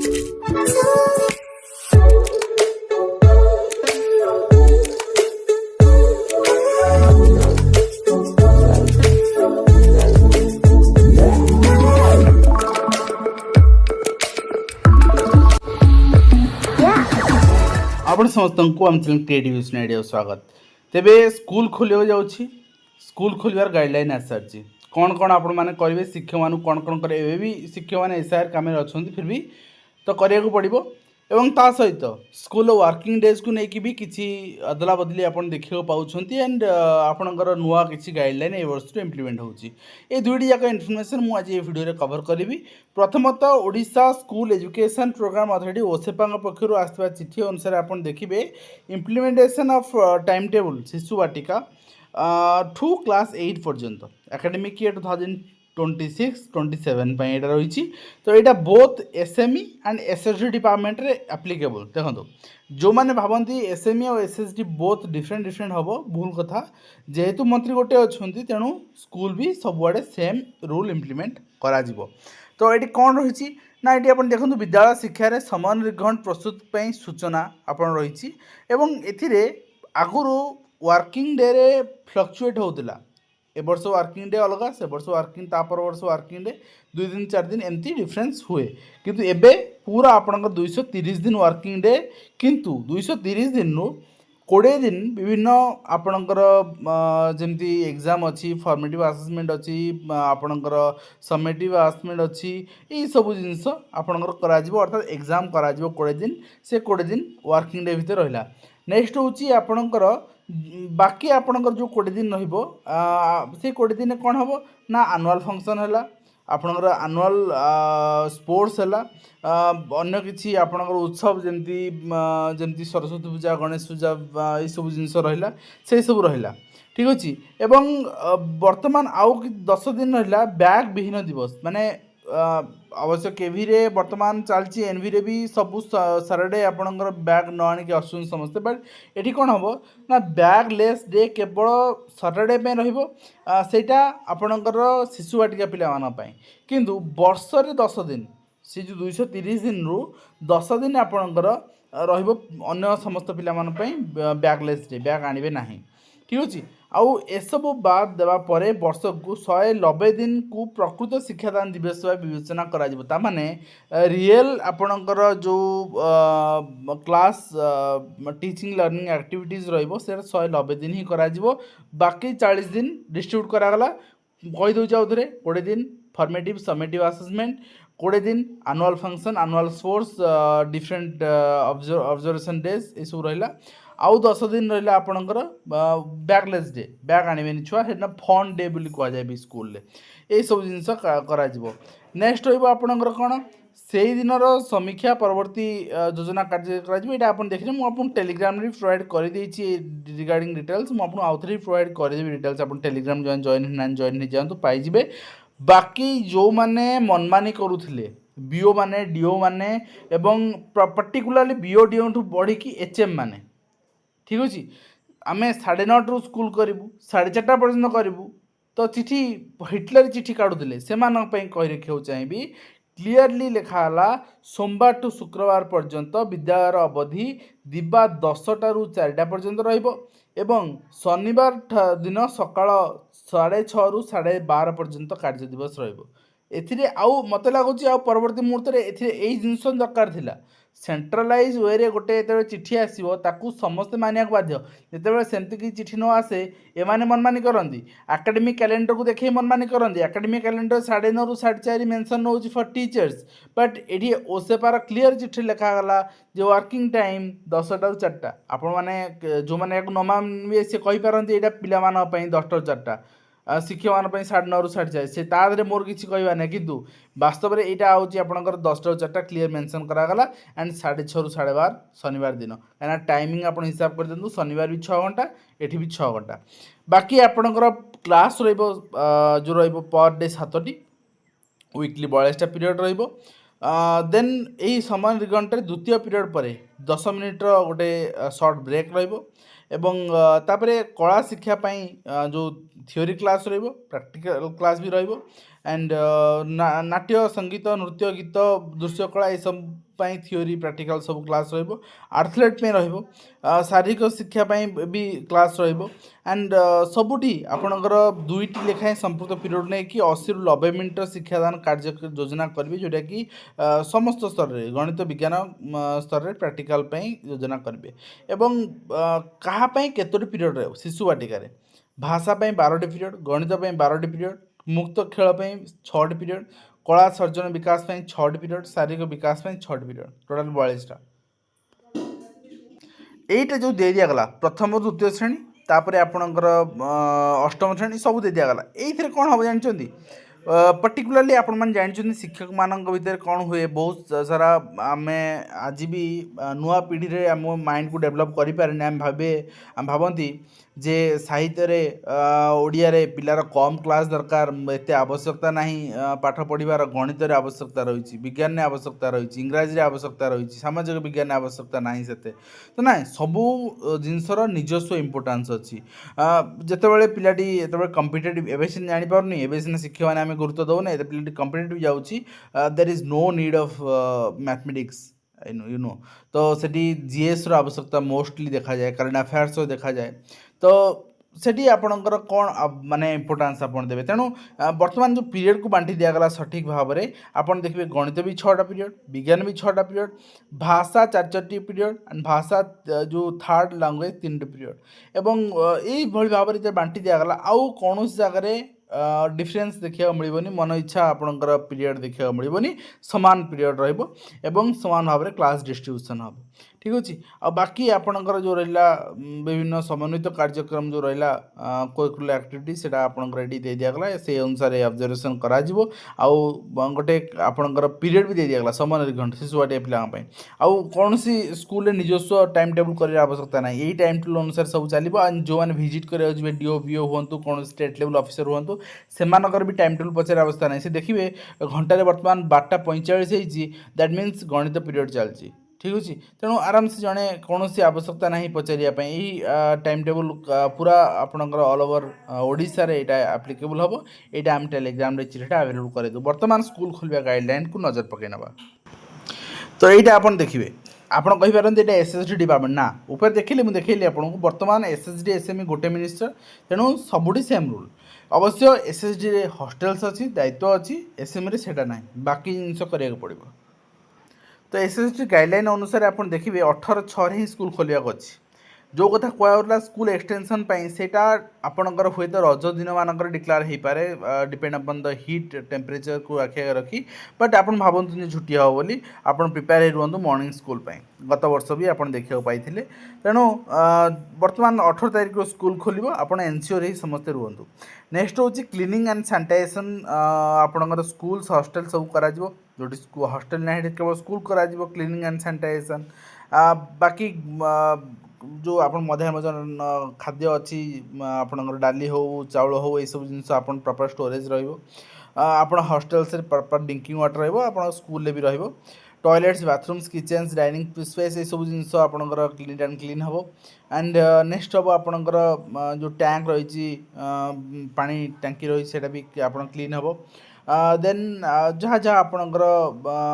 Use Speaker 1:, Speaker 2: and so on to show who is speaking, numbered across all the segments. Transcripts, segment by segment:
Speaker 1: आपण समस्त को आम चैनल क्रिएटिव आइडिया स्वागत। तेबे स्कूल खोलियो जाउछि, स्कूल खोलिबार गाइडलाइन आस सारछि। कौन कौन आपण माने करिवे, शिक्षक मानु कौन कौन करे, एबे भी शिक्षक माने एसआर काम में अछंती, फिर भी तो करिया को पड़िबो। एवं ता सहित स्कूल वर्किंग डेज को लेकिन भी किसी अदला बदली आपन देखियो पाउछंती एंड आपनकर नुआ किसी गाइडलाइन ए वर्ष टू इम्प्लीमेंट होउछि। ए दुईटी जाक इनफॉरमेशन मु आज ए वीडियो रे कवर करिवि। प्रथमतः Odisha school education programme authority OSEPA पक्षरु आसवा चिठी अनुसार आपन देखिबे implementation of time table Shishu Vatika to class 8 पर्यंत एकेडमिक ईयर 2026-27 रही। तो यहाँ both SME and SSD department रे एप्लीकेबल। देखो जो मैंने भावती एसएमई और एसएसडी बोथ डिफरेंट हम भूल कथा, जेहेतु मंत्री गोटे अच्छा तेणु स्कूल भी सबुआड़े सेम रूल इम्प्लीमेंट करा जीवो। तो ये कौन रही ना, ये आप देखो विद्यालय शिक्षा समय निर्घंट प्रस्तुत सूचना आपन रही। एथिरे आगुरु वर्किंग डे रे फ्लक्चुएट होउतिला। ए वर्ष वर्किंग डे अलग, से वर्ष वर्किंग तापर वर्ष वर्किंग डे 2 दिन 4 दिन एमती डिफरेंस हुए। किंतु एबे पूरा आपनकर 230 दिन वर्किंग डे, किंतु 230 दिन नु 20 दिन विभिन्न आपनकर जेमती एग्जाम अच्छी, फॉर्मेटिव असेसमेंट अच्छी, आपनकर समेटिव असेसमेंट अच्छी, ये सब जिनस आपनकर करा जिवो। अर्थात एग्जाम करा जिवो 20 दिन, से 20 दिन वर्किंग डे भितर रहिला। नेक्स्ट होची आपनकर बाकी आपनकर जो 20 दिन रहिबो, से 20 दिन कौन हम ना एनुअल फंक्शन है, आपनकर एनुअल स्पोर्ट्स है, अन्य किसी आपनकर उत्सव जमती जमती सरस्वती पूजा, गणेश पूजा, ये सब जिनस रहिला, से सब रहिला। ठीक अच्छे। एवं वर्तमान आउ 10 दिन रहिला बैग विहीन दिवस, माने अवश्य केवी रे वर्तमान चलती एनवी रे भी सबू साराडे आपनकर बैग न आनिक आसुन समस्ते। बट एठी कौन हम ना बैग लेस डे केवल सैटरडे में रहिबो, सेटा आपनकर शिशु वाटिका पिला मान पई। किंतु वर्ष रे 10 दिन, से जो 230 दिन रु 10 दिन आपनकर रहिबो अन्य समस्त पिला मान पई बैग लेस डे, बैग आनिबे नाही। ठीक अच्छे। आउ एसबू बाद देवा परे वर्ष को 190 दिन को प्रकृत शिक्षादान दिवस विवेचना करा जिवो। ता माने रियल आपनकर जो क्लास टीचिंग लर्निंग एक्टिविटीज रहिबो से 190 दिन ही करा जिवो। बाकी 40 दिन डिस्ट्रीब्यूट करागला। कही दो आउे 20 दिन फॉर्मेटिव समेटिव असेसमेंट, 20 दिन annual function, annual sports, different observation days ये सब रहिला। आउ 10 दिन रहा आपणकर बैगलेस डे, बैग आने छुआ से फन डे बोली कह जाए भी स्कूल रे। ये सब जिनस करा जिवो। नेक्स्ट रहिबो आपणकर कौन से दिन समीक्षा परवर्ती योजना कार्य करा। आप देखिए मुझे टेलीग्राम रे प्रोवाइड कर रिगार्डिंग डिटेल्स, मुझे आउ थे प्रोवाइड करदेवी डिटेल्स। आप टेलीग्राम जॉइन हो जातु पाइबे। बाकी जो मैंने मनमानी करुले बीओ माने डीओ माने एवं पर्टिकुलाली बीओ डीओ ठू बढ़ी एचएम माने, ठीक अच्छे, आम 9:30 रू स्कूल करूँ 4:30 पर्यटन करूँ। तो चिठी हिटलर चिठी काढ़ुले से कही रखा चाहिए क्लीयरली लिखाला सोमवार टू शुक्रवार पर्यंत विद्यालय अवधि दिवा 10टा रू 4टा पर्यंत रहिबो। शनिवार दिन सकाळ 6:30 रू 12:30 पर्यंत कार्य दिवस रहिबो। एथिरे आउ मत लगुच परवर्ती मुहूर्त में जिनस दरकार थिला। सेंट्रलाइज वे रे गोटे जो चिठी आसो ताकू समस्ते मानिया बाध्य। जिते सेमती कि चिठी न आसे एमाने मनमानी करती, एकेडमिक कैलेंडर को देखे मनमानी करती। एकेडमिक कैलेंडर 9:30 रू 4:30 मेंशन हो फॉर टीचर्स, बट ये ओसेपार क्लीयर चिठी लिखागला जो वर्किंग टाइम 10टा रू 4टा। आपण मैंने जो मैंने न मानिबे से कहींपारती यहाँ पाई 10टा रू 4टा, शिक्षक मान 9:30 रू 4:30 से तादरे मोर किसी कहवा ना। किंतु वास्तव में यहाँ हूँ आपंकर 10टा रू 4टा क्लीयर मेंशन करागला एंड 6:30 रू 12:30 शनिवार दिन। कहीं टाइमिंग आप हिसाब कर दिखाँ, शनिवार भी 6 घंटा, एटी भी 6 घंटा। बाकी आपंकर क्लास जो पर डे 7टी, वीकली 42टा पीरियड देन यही समय निर्घंटे द्वितीय पीरियड पर 10 मिनिट्र गोटे सर्ट ब्रेक तापरे कला शिक्षापी जो थियोरी क्लास प्रैक्टिकल क्लास भी एंड नाट्य संगीत नृत्य गीत दृश्यकला ये सब ପାଇଁ ଥିଓରି ପ୍ରାକ୍ଟିକାଲ ସବୁ କ୍ଲାସ୍ ରହିବ। ଆର୍ଥଲେଟ୍ ପାଇଁ ରହିବ, ଶାରୀରିକ ଶିକ୍ଷା ପାଇଁ ବି କ୍ଲାସ୍ ରହିବ। ଆଣ୍ଡ ସବୁଠି ଆପଣଙ୍କର 2ଟି ଲେଖାଏଁ ସମ୍ପୃକ୍ତ ପିରିୟଡ଼ ନେଇକି 80ରୁ 90 ମିନିଟ୍ର ଶିକ୍ଷାଦାନ କାର୍ଯ୍ୟ ଯୋଜନା କରିବେ, ଯେଉଁଟାକି ସମସ୍ତ ସ୍ତରରେ ଗଣିତ ବିଜ୍ଞାନ ସ୍ତରରେ ପ୍ରାକ୍ଟିକାଲ ପାଇଁ ଯୋଜନା କରିବେ। ଏବଂ କାହା ପାଇଁ କେତୋଟି ପିରିୟଡ଼ ରହିବ? ଶିଶୁ ବାଟିକାରେ ଭାଷା ପାଇଁ 12ଟି ପିରିୟଡ଼, ଗଣିତ ପାଇଁ 12ଟି ପିରିୟଡ଼, ମୁକ୍ତ ଖେଳ ପାଇଁ 6ଟି ପିରିୟଡ଼, कला सर्जन विकास 6टी पीरियड, शारीरिक विकास 6टी पीरियड, टोटाल 42टा। यहीटा जो दे दिगला प्रथम द्वितीय श्रेणी तापर आपणकर अष्टम श्रेणी सब दे दिगला। ये कौन हम जानते पर्टिकुलाली आपण मैंने जानते शिक्षक मान भितर कौन हुए बहुत सारा आम आज भी नुआ पीढ़ी रे आम माइंड को डेभलप करें आम भावती जे साहित्य रे ओडिया रे पिलार कम क्लास दरकार एत आवश्यकता नहीं पाठ पढ़ार गणित रे आवश्यकता रही विज्ञान में आवश्यकता रही इंग्राजी आवश्यकता रही सामाजिक विज्ञान आवश्यकता नहीं सेते तो ना सबू जिनसर निजस्व इम्पोर्टान्स अच्छी जितेबाला पिलाटी ये कम्पिटेटिव एवं सीना जापारे एवं सीना शिक्षक मैंने आम गुरुत्व दौना ये पिलाटी कम्पिटेटिव जाऊँगी there is no need of mathematics you know तो सेठी जीएस आवश्यकता मोस्टली देखा जाए करेंट अफेयर्स देखा जाए तो सेठी आपणकर कौन माने इम्पोर्टान्स आपन देबे तेणु वर्तमान जो पीरियड को बांटी दिगला सठिक भाव में आपन देखिए गणित भी 6टा पीरियड, विज्ञान भी 6टा पीरियड, भाषा 4टी पीरियड एंड भाषा जो थर्ड लैंग्वेज 3टी पीरियड एवं यही भाव में बांटी दिगला आउ कौन जगह डिफरेन्स देखा मिलनी मन इच्छा आपणकर पीरियड देखा मिलनी सामान पीरियड रही सामान भाव में क्लास डिस्ट्रीब्यूशन हम ठीक अच्छे आ बाकी आपणकर जो रहा विभिन्न समन्वित कार्यक्रम जो रहा करिकुलर एक्टिविटी से आपंकर ये दे दिगला से अनुसार ऑब्जर्वेशन करा गोटे आपणकर पीरियड भी दे दिगला समय निरीक्षण शिशुवाटिया पिलांपाई आउ कौन सी स्कूल निजस्व टाइम टेबल कर आवश्यकता ना यही टाइम टेबल अनुसार सब चलो जो मैंने भिजिट कर डीओ बीओ हूँ कौन स्टेट लेवल ऑफिसर हूँ सेमानकर भी टाइम टेबल पचार आवश्यकता ना से देखिए घंटे बर्तमान 12:45 होती दैट मीन्स गणित पीरियड चलती ठीक अच्छे तेणु आराम से जड़े कौन सी आवश्यकता नहीं पचारियापी यही टाइम टेबल पूरा आपणकर ऑल ओवर ओडिशा रे एटा एप्लिकेबल हम यहाँ आम टेलीग्राम चिठा आवेलेबल कर बर्तमान स्कूल खोलिया गाइडलाइन को नजर पकई नवा तो यहाँ आपन देखिए आपड़ कहींपारती ये एसएसडी डिपार्टमेंट ना ऊपर देखिए मुझे देखिली आपको बर्तमान एसएसडी एसएमई गोटे मिनिस्टर तेणु सबुठी सेम रूल अवश्य एसएसडी रे हॉस्टेल्स अच्छी दायित्व अच्छी एसएमई रे सेटा ना बाकी जिनस करा पड़ो तो एसएसडी गाइडलाइन अनुसार आप देखिए 18/6 ही स्कूल खोलिया अच्छी जो कथा कहला स्कूल एक्सटेंशन सेटा आपणकर हुए तो रज दिन मानकर डिक्लेयर हो पारे depend upon the heat temperature को आखिया रखी बट आप भावतु छुट्टी हम बोली आप प्रिपेयर रुहतु मॉर्निंग स्कूल गत वर्ष भी आप देखा पाई तेणु बर्तमान 18 तारीख को स्कूल खोल आप एनसीओर ही समस्ते रुहतु नेक्स्ट हूँ क्लीनिंग एंड सैनिटाइजेशन आपणकर स्कूल्स हॉस्टेल सब करा जो हॉस्टेल ना केवल स्कूल करा क्लीनिंग एंड सैनिटाइजेशन बाकी जो आप मध्याह्न भोजन खाद्य अच्छी आपणकर डाली हो चाउल हो ये सब जिनस आप प्रॉपर स्टोरेज आप हॉस्टेल से प्रॉपर ड्रिंकिंग वाटर रहा स्कूल भी रही toilets bathrooms kitchens dining space ये सब जिनस आपणकर क्लीन एंड क्लीन हम एंड नेक्स्ट हम आपणकर जो टैंक रही पानी टांकी रही से भी आप क्लीन हम देन जहाँ जहाँ आपणकर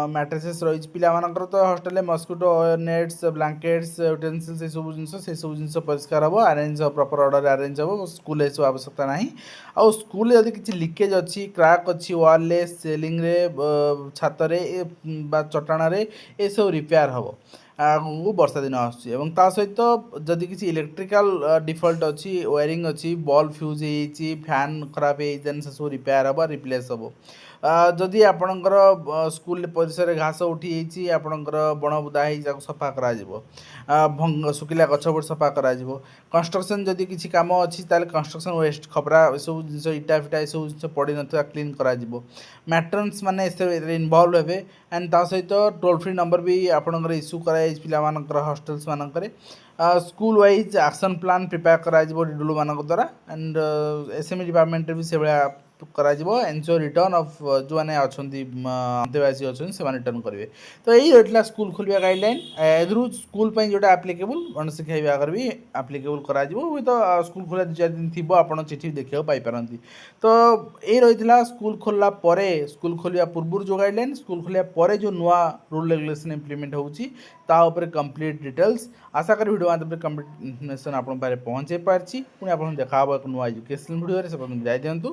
Speaker 1: मैट्रेसेस रही पिलामानकर तो hostel mosquito nets blankets utensils ये सब जिनस परिष्कार हम अरेंज प्रॉपर ऑर्डर अरेंज हम स्कूल सब आवश्यकता ना आ स्कूल यदि किसी लीकेज अच्छी क्रैक अच्छी वाले सेलिंग रे छात चटाण ये सब रिपेयर हम आगू वर्षा दिन आसता सहित जदि किसी इलेक्ट्रिकल डिफल्ट अच्छी वायरिंग अच्छी बल्ब फ्यूज हो फैन खराब हो सब रिपेयर हम रिप्लेस हम जदि आपणकर स्कूल परिसर घास उठी आपणकर बण बुदा हो सफा करा सुखिला गछ बड़ सफा करा कंस्ट्रक्शन जदि किसी काम अच्छी कंस्ट्रक्शन वेस्ट खपरा सब जिन इटा फिटा ये सब जिन पड़ी ना क्लीन करा मैट्रन्स मैंने इनवल्व हे एंड ता सहित टोल फ्री नंबर भी आपणकर इश्यू कराई पिलामानकर हॉस्टेल्स मानकर school wise action plan prepare करा डिडुलु मान द्वारा एंड एसएमई डिपार्टमेंट भी से भाया କରାଯିବ ଏନ୍ସିଓର ରିଟର୍ନ ଅଫ୍ ଯେଉଁମାନେ ଅଛନ୍ତି ଅନ୍ତେବାସୀ ଅଛନ୍ତି ସେମାନେ ରିଟର୍ନ କରିବେ। ତ ଏଇ ରହିଥିଲା ସ୍କୁଲ ଖୋଲିବା ଗାଇଡ଼ଲାଇନ୍। ଏଥିରୁ ସ୍କୁଲ ପାଇଁ ଯେଉଁଟା ଆପ୍ଲିକେବୁଲ୍ ଗଣଶିକ୍ଷା ବିଭାଗରେ ବି ଆପ୍ଲିକେବୁଲ୍ କରାଯିବ। ହୁଏତ ସ୍କୁଲ ଖୋଲିବା 2-4 ଦିନ ଥିବ ଆପଣ ଚିଠି ଦେଖିବାକୁ ପାଇପାରନ୍ତି। ତ ଏଇ ରହିଥିଲା ସ୍କୁଲ ଖୋଲିଲା ପରେ, ସ୍କୁଲ ଖୋଲିବା ପୂର୍ବରୁ ଯେଉଁ ଗାଇଡ଼ଲାଇନ୍, ସ୍କୁଲ ଖୋଲିବା ପରେ ଯେଉଁ ନୂଆ ରୁଲ୍ ରେଗୁଲେସନ୍ ଇମ୍ପ୍ଲିମେଣ୍ଟ ହେଉଛି ତା ଉପରେ କମ୍ପ୍ଲିଟ୍ ଡିଟେଲ୍ସ। ଆଶା କରି ଭିଡ଼ିଓ ମାଧ୍ୟମରେ କମ୍ପ୍ଲିଟ୍ ଇନଫର୍ମେସନ୍ ଆପଣଙ୍କ ପାଖରେ ପହଞ୍ଚାଇ ପାରିଛି। ପୁଣି ଆପଣଙ୍କୁ ଦେଖା ହେବ ଏକ ନୂଆ ଏଜୁକେସନ୍ ଭିଡ଼ିଓରେ। ସେ ପର୍ଯ୍ୟନ୍ତ ଯାଇ ଦିଅନ୍ତୁ।